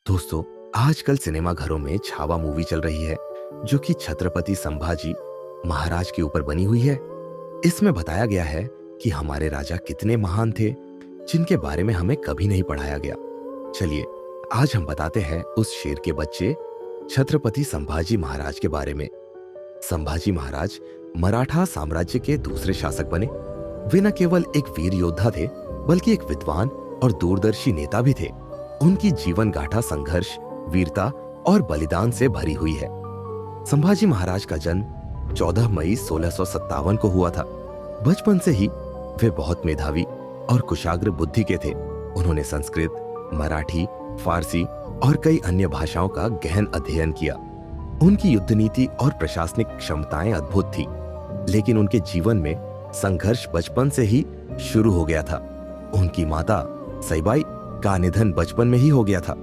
दोस्तों, आजकल सिनेमा घरों में छावा मूवी चल रही है जो कि छत्रपति संभाजी महाराज के ऊपर बनी हुई है। इसमें बताया गया है कि हमारे राजा कितने महान थे जिनके बारे में हमें कभी नहीं पढ़ाया गया। चलिए आज हम बताते हैं उस शेर के बच्चे छत्रपति संभाजी महाराज के बारे में। संभाजी महाराज मराठा साम्राज्य के दूसरे शासक बने। वे न केवल एक वीर योद्धा थे बल्कि एक विद्वान और दूरदर्शी नेता भी थे। उनकी जीवन गाथा संघर्ष, वीरता और बलिदान से भरी हुई है। संभाजी महाराज का जन्म 14 मई 1657 को हुआ था। बचपन से ही वे बहुत मेधावी और कुशाग्र बुद्धि के थे। उन्होंने संस्कृत, मराठी, फारसी और कई अन्य भाषाओं का गहन अध्ययन किया। उनकी युद्ध नीति और प्रशासनिक क्षमताएं अद्भुत थी, लेकिन उनके जीवन में संघर्ष बचपन से ही शुरू हो गया था। उनकी माता सईबाई का निधन बचपन में ही हो गया था।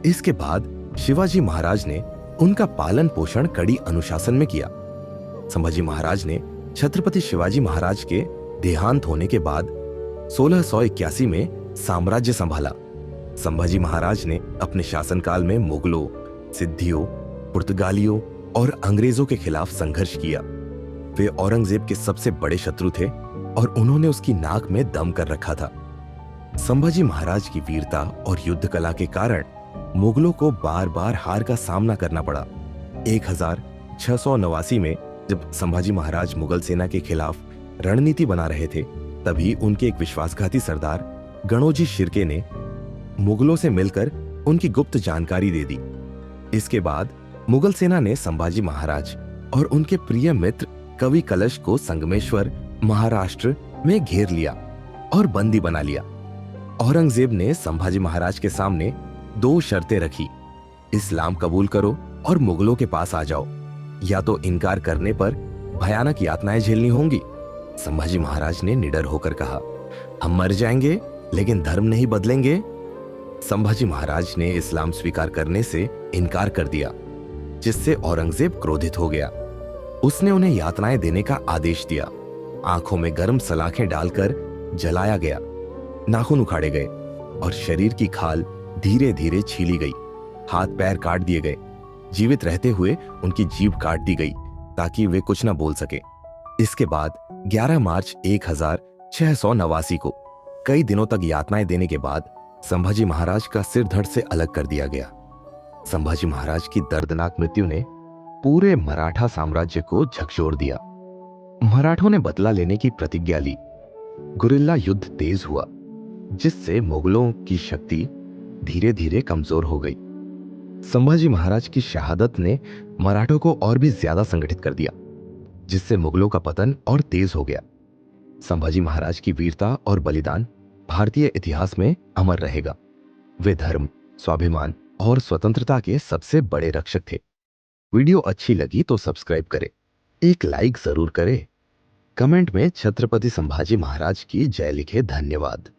इसके बाद शिवाजी महाराज ने उनका पालन पोषण कड़ी अनुशासन में किया। संभाजी महाराज ने छत्रपति शिवाजी महाराज के देहांत होने के बाद 1681 में साम्राज्य संभाला। संभाजी महाराज ने अपने शासनकाल में मुगलों, सिद्धियों, पुर्तगालियों और अंग्रेजों के खिलाफ संघर्ष किया। वे औरंगजेब के सबसे बड़े शत्रु थे और उन्होंने उसकी नाक में दम कर रखा था। संभाजी महाराज की वीरता और युद्ध कला के कारण मुगलों को बार बार हार का सामना करना पड़ा। 1689 में जब संभाजी महाराज मुगल सेना के खिलाफ रणनीति बना रहे थे, तभी उनके एक विश्वासघाती सरदार गणोजी शिर्के ने मुगलों से मिलकर उनकी गुप्त जानकारी दे दी। इसके बाद मुगल सेना ने संभाजी महाराज और उनके प्रिय मित्र कवि कलश को संगमेश्वर, महाराष्ट्र में घेर लिया और बंदी बना लिया। औरंगजेब ने संभाजी महाराज के सामने 2 शर्तें रखी, इस्लाम कबूल करो और मुगलों के पास आ जाओ, या तो इनकार करने पर भयानक यातनाएं झेलनी होंगी। संभाजी महाराज ने निडर होकर कहा, हम मर जाएंगे लेकिन धर्म नहीं बदलेंगे। संभाजी महाराज ने इस्लाम स्वीकार करने से इनकार कर दिया, जिससे औरंगजेब क्रोधित हो गया। उसने उन्हें यातनाएं देने का आदेश दिया। आंखों में गर्म सलाखें डालकर जलाया गया, नाखून उखाड़े गए और शरीर की खाल धीरे धीरे छीली गई। हाथ पैर काट दिए गए। जीवित रहते हुए उनकी जीभ काट दी गई ताकि वे कुछ न बोल सके। इसके बाद 11 मार्च 1689 को कई दिनों तक यातनाएं देने के बाद संभाजी महाराज का सिर धड़ से अलग कर दिया गया। संभाजी महाराज की दर्दनाक मृत्यु ने पूरे मराठा साम्राज्य को झकझोर दिया। मराठों ने बदला लेने की प्रतिज्ञा ली। गुरिल्ला युद्ध तेज हुआ, जिससे मुगलों की शक्ति धीरे धीरे कमजोर हो गई। संभाजी महाराज की शहादत ने मराठों को और भी ज्यादा संगठित कर दिया, जिससे मुगलों का पतन और तेज हो गया। संभाजी महाराज की वीरता और बलिदान भारतीय इतिहास में अमर रहेगा। वे धर्म, स्वाभिमान और स्वतंत्रता के सबसे बड़े रक्षक थे। वीडियो अच्छी लगी तो सब्सक्राइब करें, एक लाइक जरूर करें, कमेंट में छत्रपति संभाजी महाराज की जय लिखे। धन्यवाद।